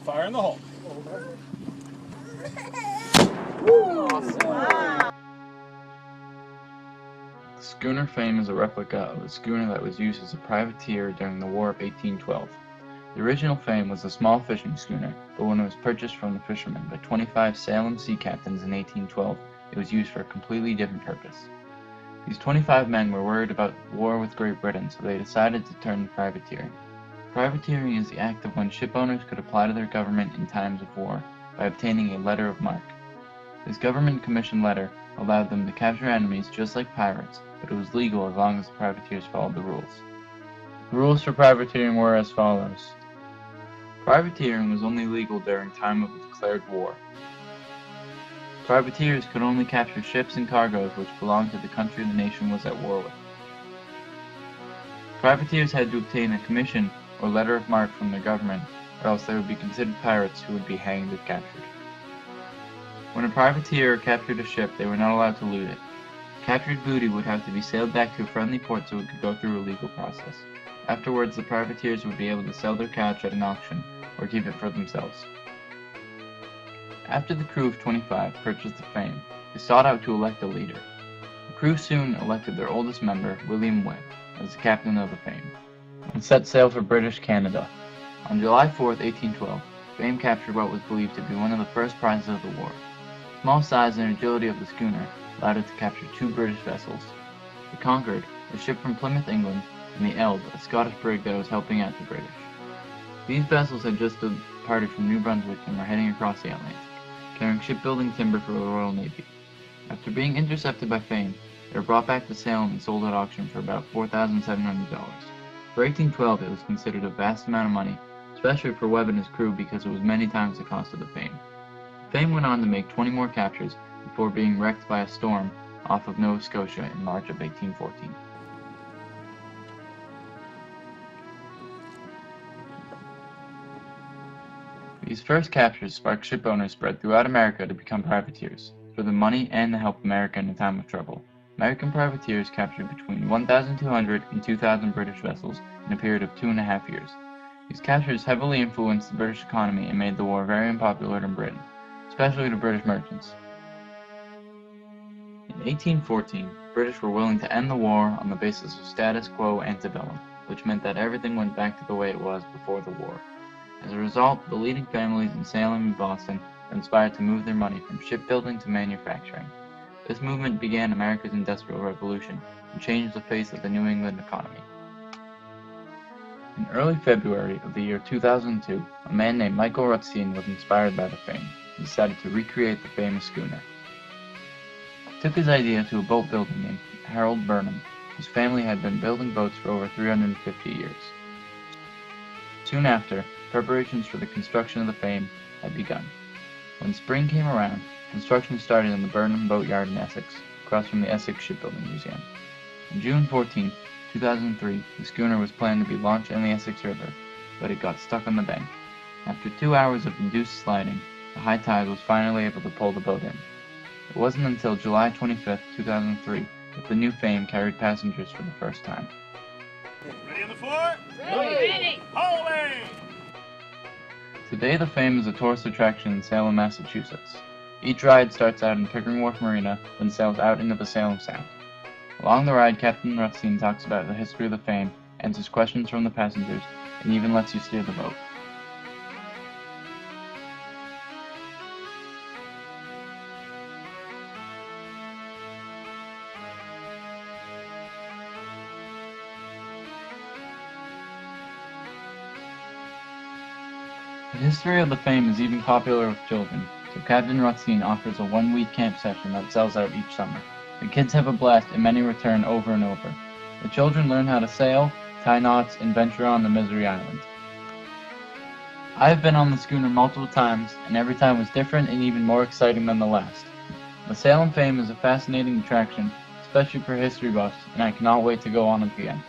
Fire in the hole. Awesome. The schooner Fame is a replica of a schooner that was used as a privateer during the War of 1812. The original Fame was a small fishing schooner, but when it was purchased from the fishermen by 25 Salem sea captains in 1812, it was used for a completely different purpose. These 25 men were worried about war with Great Britain, so they decided to turn to privateering. Privateering is the act of when shipowners could apply to their government in times of war by obtaining a letter of marque. This government-commissioned letter allowed them to capture enemies just like pirates, but it was legal as long as the privateers followed the rules. The rules for privateering were as follows. Privateering was only legal during time of a declared war. Privateers could only capture ships and cargoes which belonged to the country the nation was at war with. Privateers had to obtain a commission or letter of marque from their government, or else they would be considered pirates who would be hanged if captured. When a privateer captured a ship, they were not allowed to loot it. Captured booty would have to be sailed back to a friendly port so it could go through a legal process. Afterwards, the privateers would be able to sell their catch at an auction, or keep it for themselves. After the crew of 25 purchased the Fame, they sought out to elect a leader. The crew soon elected their oldest member, William Webb, as the captain of the Fame, and set sail for British Canada. On July 4, 1812, Fame captured what was believed to be one of the first prizes of the war. The small size and agility of the schooner allowed it to capture 2 British vessels, the Concord, a ship from Plymouth, England, and the Elbe, a Scottish brig that was helping out the British. These vessels had just departed from New Brunswick and were heading across the Atlantic, carrying shipbuilding timber for the Royal Navy. After being intercepted by Fame, they were brought back to Salem and sold at auction for about $4,700. For 1812, it was considered a vast amount of money, especially for Webb and his crew because it was many times the cost of the Fame. Fame went on to make 20 more captures before being wrecked by a storm off of Nova Scotia in March of 1814. These first captures sparked shipowners spread throughout America to become privateers, for the money and to help America in a time of trouble. American privateers captured between 1,200 and 2,000 British vessels in a period of 2.5 years. These captures heavily influenced the British economy and made the war very unpopular in Britain, especially to British merchants. In 1814, the British were willing to end the war on the basis of status quo antebellum, which meant that everything went back to the way it was before the war. As a result, the leading families in Salem and Boston were inspired to move their money from shipbuilding to manufacturing. This movement began America's Industrial Revolution and changed the face of the New England economy. In early February of the year 2002, a man named Michael Rutzstein was inspired by the Fame and decided to recreate the famous schooner. He took his idea to a boat builder named Harold Burnham, whose family had been building boats for over 350 years. Soon after, preparations for the construction of the Fame had begun. When spring came around, construction started in the Burnham Boatyard in Essex, across from the Essex Shipbuilding Museum. On June 14, 2003, the schooner was planned to be launched in the Essex River, but it got stuck on the bank. After 2 hours of induced sliding, the high tide was finally able to pull the boat in. It wasn't until July 25, 2003, that the new Fame carried passengers for the first time. Ready on the floor? Ready! Haul away! Today, the Fame is a tourist attraction in Salem, Massachusetts. Each ride starts out in Pickering Wharf Marina, then sails out into the Salem Sound. Along the ride, Captain Rutzstein talks about the history of the Fame, answers questions from the passengers, and even lets you steer the boat. The history of the Fame is even popular with children, so Captain Rutzstein offers a 1-week camp session that sells out each summer. The kids have a blast and many return over and over. The children learn how to sail, tie knots, and venture on the Misery Island. I have been on the schooner multiple times, and every time was different and even more exciting than the last. The Salem Fame is a fascinating attraction, especially for history buffs, and I cannot wait to go on it again.